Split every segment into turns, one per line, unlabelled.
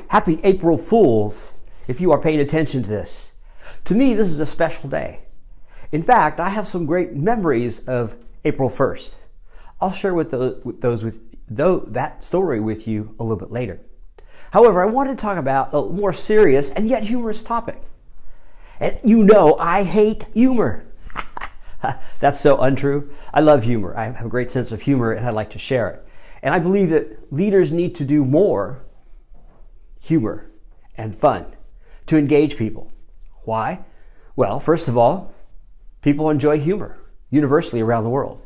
Happy April Fools if you are paying attention to this. To me, this is a special day. In fact, I have some great memories of April 1st. I'll share that story with you a little bit later. However, I want to talk about a more serious and yet humorous topic. And you know I hate humor. That's so untrue. I love humor. I have a great sense of humor and I like to share it. And I believe that leaders need to do more humor and fun to engage people. Why? Well, first of all, people enjoy humor universally around the world.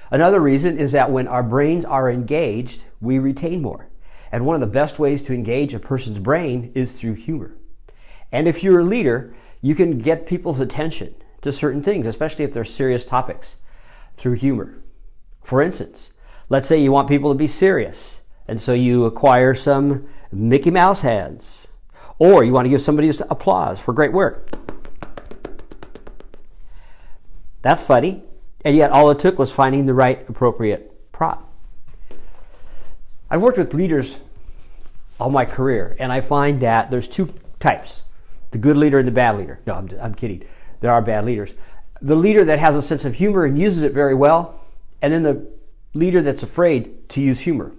Another reason is that when our brains are engaged, we retain more. And one of the best ways to engage a person's brain is through humor. And if you're a leader, you can get people's attention to certain things, especially if they're serious topics, through humor. For instance, let's say you want people to be serious, and so you acquire some Mickey Mouse hands, or you want to give somebody applause for great work. That's funny, and yet all it took was finding the right appropriate prop. I've worked with leaders all my career, and I find that there's two types, the good leader and the bad leader. No, I'm kidding. There are bad leaders. The leader that has a sense of humor and uses it very well, and then the leader that's afraid to use humor.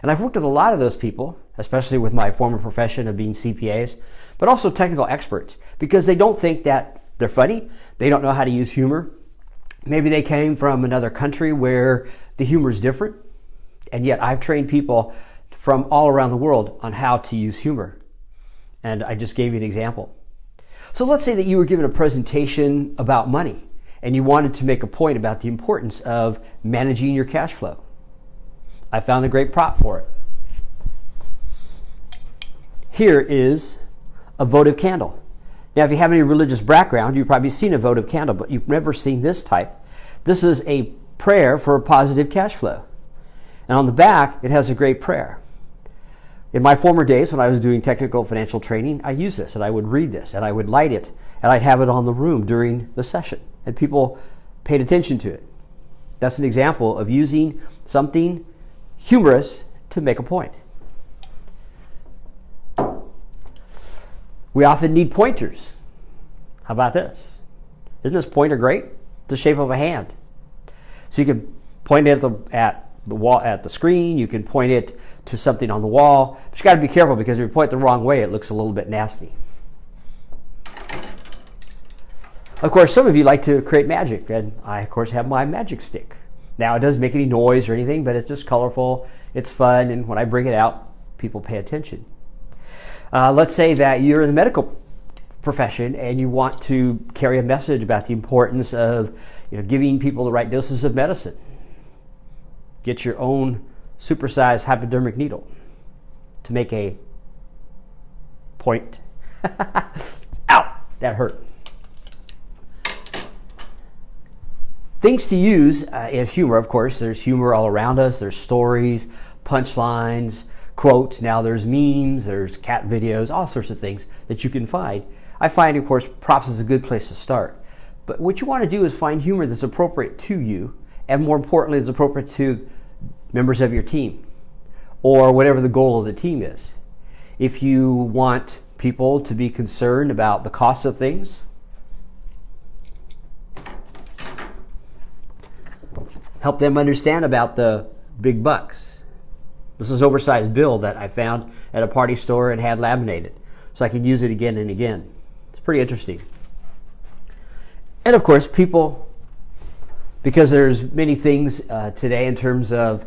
And I've worked with a lot of those people, especially with my former profession of being CPAs, but also technical experts, because they don't think that they're funny. They don't know how to use humor. Maybe they came from another country where the humor is different, and yet I've trained people from all around the world on how to use humor. And I just gave you an example. So let's say that you were given a presentation about money and you wanted to make a point about the importance of managing your cash flow. I found a great prop for it. Here is a votive candle. Now, if you have any religious background, you've probably seen a votive candle, but you've never seen this type. This is a prayer for a positive cash flow. And on the back, it has a great prayer. In my former days, when I was doing technical financial training, I used this, and I would read this, and I would light it, and I'd have it on the room during the session, and people paid attention to it. That's an example of using something humorous to make a point. We often need pointers. How about this? Isn't this pointer great? It's the shape of a hand. So you can point it at the wall, at the screen. You can point it to something on the wall. But you got to be careful, because if you point the wrong way, it looks a little bit nasty. Of course, some of you like to create magic, and I, of course, have my magic stick. Now, it doesn't make any noise or anything, but it's just colorful. It's fun, and when I bring it out, people pay attention. Let's say that you're in the medical profession and you want to carry a message about the importance of giving people the right doses of medicine. Get your own supersized hypodermic needle to make a point. Ow! That hurt. Things to use is humor, of course. There's humor all around us. There's stories, punchlines, quotes. Now there's memes, there's cat videos, all sorts of things that you can find. I find, of course, props is a good place to start. But what you want to do is find humor that's appropriate to you, and more importantly, that's appropriate to members of your team, or whatever the goal of the team is. If you want people to be concerned about the cost of things, help them understand about the big bucks. This is an oversized bill that I found at a party store and had laminated, so I can use it again and again. It's pretty interesting. And of course, people, because there's many things today in terms of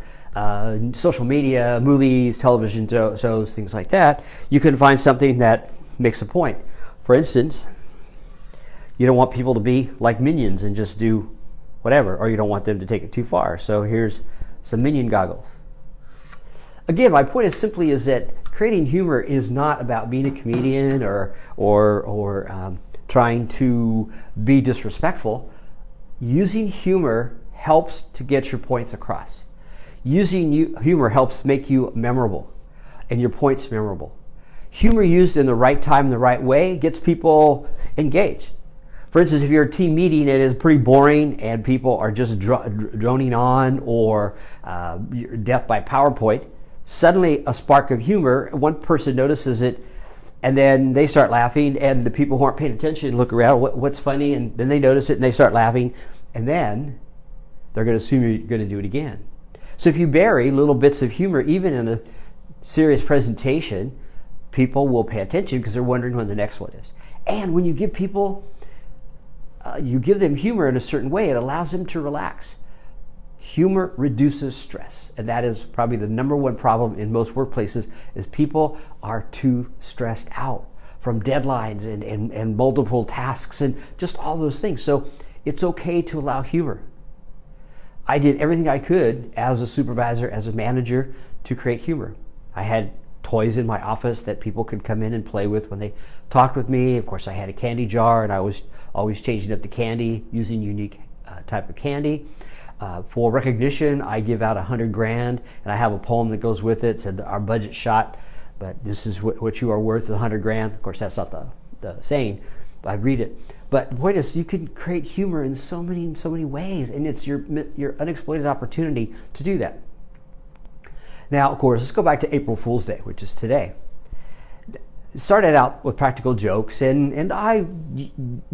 social media, movies, television shows, things like that, you can find something that makes a point. For instance, you don't want people to be like minions and just do whatever, or you don't want them to take it too far. So here's some minion goggles. Again, my point is simply is that creating humor is not about being a comedian or trying to be disrespectful. Using humor helps to get your points across. Using humor helps make you memorable and your points memorable. Humor used in the right time, the right way, gets people engaged. For instance, if you're a team meeting, it is pretty boring and people are just droning on, or you're death by PowerPoint, suddenly a spark of humor, one person notices it, and then they start laughing, and the people who aren't paying attention look around, what's funny, and then they notice it and they start laughing, and then they're going to assume you're going to do it again. So if you bury little bits of humor, even in a serious presentation, people will pay attention because they're wondering when the next one is. And when you give people, you give them humor in a certain way, it allows them to relax. Humor reduces stress, and that is probably the number one problem in most workplaces, is people are too stressed out from deadlines and multiple tasks and just all those things. So it's okay to allow humor. I did everything I could as a supervisor, as a manager, to create humor. I had toys in my office that people could come in and play with when they talked with me. Of course, I had a candy jar, and I was always changing up the candy using unique type of candy. For recognition, I give out $100,000, and I have a poem that goes with it. Said, "Our budget shot, but this is what you are worth, $100,000." Of course, that's not the saying, but I read it. But the point is, you can create humor in so many ways, and it's your unexploited opportunity to do that. Now, of course, let's go back to April Fool's Day, which is today. It started out with practical jokes, and I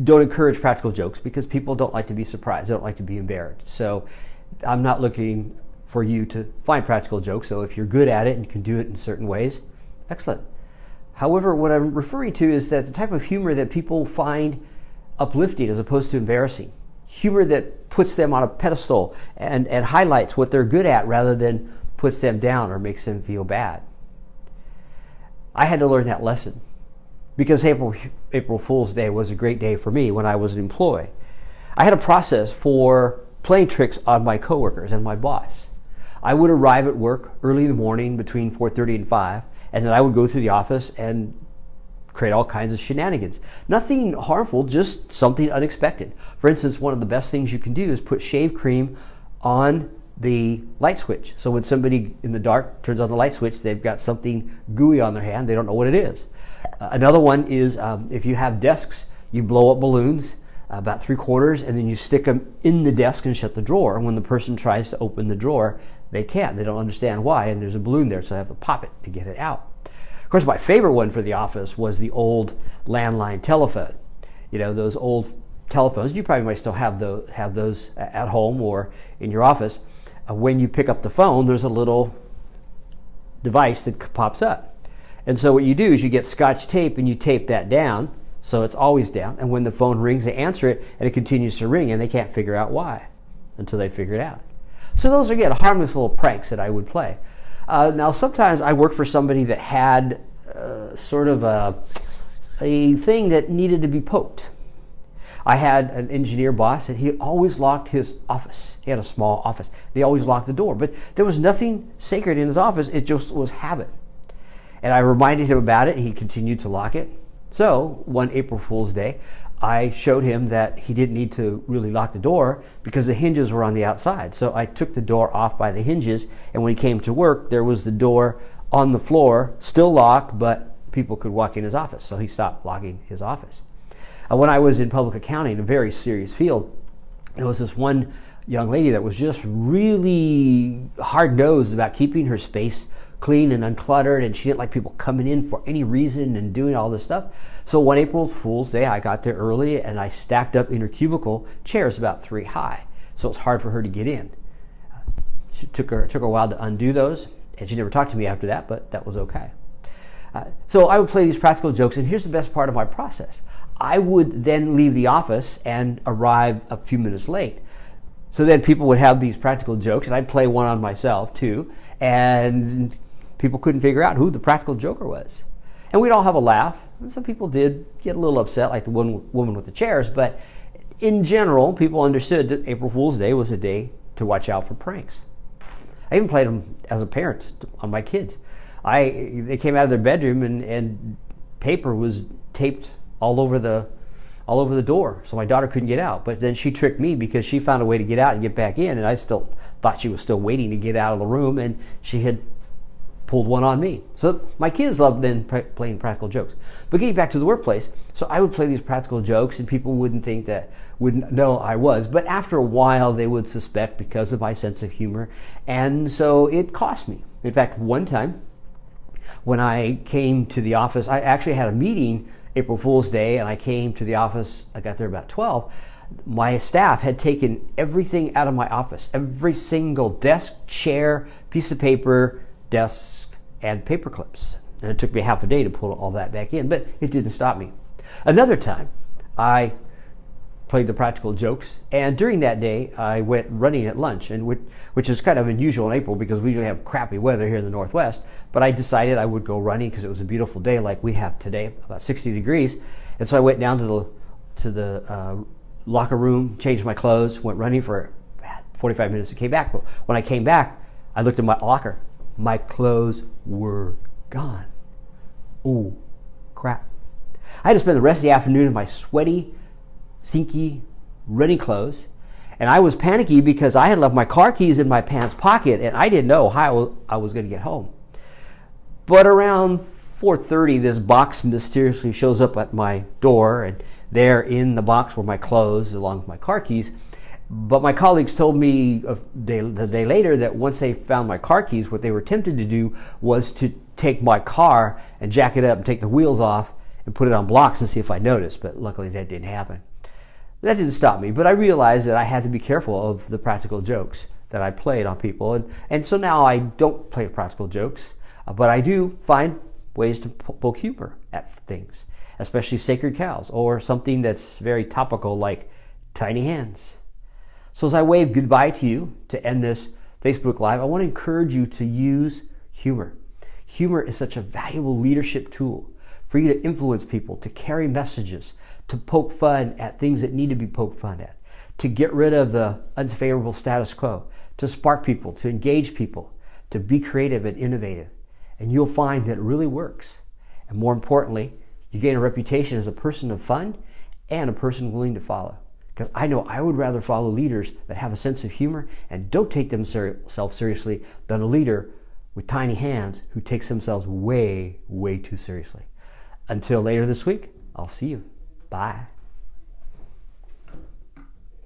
don't encourage practical jokes because people don't like to be surprised. They don't like to be embarrassed. So I'm not looking for you to find practical jokes. So if you're good at it and can do it in certain ways, excellent. However, what I'm referring to is that the type of humor that people find uplifting as opposed to embarrassing. Humor that puts them on a pedestal and highlights what they're good at rather than puts them down or makes them feel bad. I had to learn that lesson because April Fool's Day was a great day for me when I was an employee. I had a process for playing tricks on my coworkers and my boss. I would arrive at work early in the morning between 4:30 and 5, and then I would go through the office and create all kinds of shenanigans. Nothing harmful, just something unexpected. For instance, one of the best things you can do is put shave cream on the light switch. So when somebody in the dark turns on the light switch, they've got something gooey on their hand. They don't know what it is. Another one is if you have desks, you blow up balloons about 3/4, and then you stick them in the desk and shut the drawer. And when the person tries to open the drawer, they can't. They don't understand why, and there's a balloon there, so they have to pop it to get it out. Of course, my favorite one for the office was the old landline telephone. You know, those old telephones. You probably might still have those at home or in your office. When you pick up the phone, there's a little device that pops up. And so what you do is you get Scotch tape and you tape that down so it's always down. And when the phone rings, they answer it and it continues to ring and they can't figure out why until they figure it out. So those are, again, harmless little pranks that I would play. Now, sometimes I worked for somebody that had sort of a thing that needed to be poked. I had an engineer boss, and he always locked his office. He had a small office. He always locked the door, but there was nothing sacred in his office. It just was habit. And I reminded him about it, and he continued to lock it. So one April Fool's Day, I showed him that he didn't need to really lock the door because the hinges were on the outside. So I took the door off by the hinges, and when he came to work, there was the door on the floor, still locked, but people could walk in his office. So he stopped locking his office. When I was in public accounting, a very serious field, there was this one young lady that was just really hard-nosed about keeping her space clean and uncluttered, and she didn't like people coming in for any reason and doing all this stuff. So one April Fool's Day, I got there early and I stacked up in her cubicle chairs about 3 high. So it's hard for her to get in. It took her a while to undo those, and she never talked to me after that, but that was okay. So I would play these practical jokes, and here's the best part of my process. I would then leave the office and arrive a few minutes late. So then people would have these practical jokes, and I'd play one on myself too, and people couldn't figure out who the practical joker was. And we'd all have a laugh. And some people did get a little upset, like the one woman with the chairs, but in general, people understood that April Fool's Day was a day to watch out for pranks. I even played them as a parent on my kids. They came out of their bedroom and paper was taped all over the door, so my daughter couldn't get out. But then she tricked me because she found a way to get out and get back in, and I still thought she was still waiting to get out of the room, and she had pulled one on me. So my kids loved then playing practical jokes. But getting back to the workplace, so I would play these practical jokes, and people wouldn't know I was. But after a while, they would suspect because of my sense of humor, and so it cost me. In fact, one time when I came to the office, I actually had a meeting April Fool's Day, and I came to the office, I got there about 12. My staff had taken everything out of my office, every single desk, chair, piece of paper, desk, and paper clips. And it took me half a day to pull all that back in, but it didn't stop me. Another time, I played the practical jokes, and during that day, I went running at lunch, and which is kind of unusual in April because we usually have crappy weather here in the Northwest, but I decided I would go running because it was a beautiful day like we have today, about 60 degrees, and so I went down to the locker room, changed my clothes, went running for 45 minutes and came back. But when I came back, I looked at my locker. My clothes were gone. Ooh, crap. I had to spend the rest of the afternoon in my sweaty, stinky running clothes, and I was panicky because I had left my car keys in my pants pocket and I didn't know how I was going to get home. But around 4:30, this box mysteriously shows up at my door, and there in the box were my clothes along with my car keys. But my colleagues told me the day later that once they found my car keys, what they were tempted to do was to take my car and jack it up and take the wheels off and put it on blocks and see if I noticed. But luckily that didn't happen. That didn't stop me, but I realized that I had to be careful of the practical jokes that I played on people. And so now I don't play practical jokes, but I do find ways to poke humor at things, especially sacred cows or something that's very topical like tiny hands. So as I wave goodbye to you to end this Facebook Live, I want to encourage you to use humor. Humor is such a valuable leadership tool for you to influence people, to carry messages, to poke fun at things that need to be poked fun at, to get rid of the unfavorable status quo, to spark people, to engage people, to be creative and innovative. And you'll find that it really works. And more importantly, you gain a reputation as a person of fun and a person willing to follow. Because I know I would rather follow leaders that have a sense of humor and don't take themselves seriously than a leader with tiny hands who takes themselves way, way too seriously. Until later this week, I'll see you. Bye.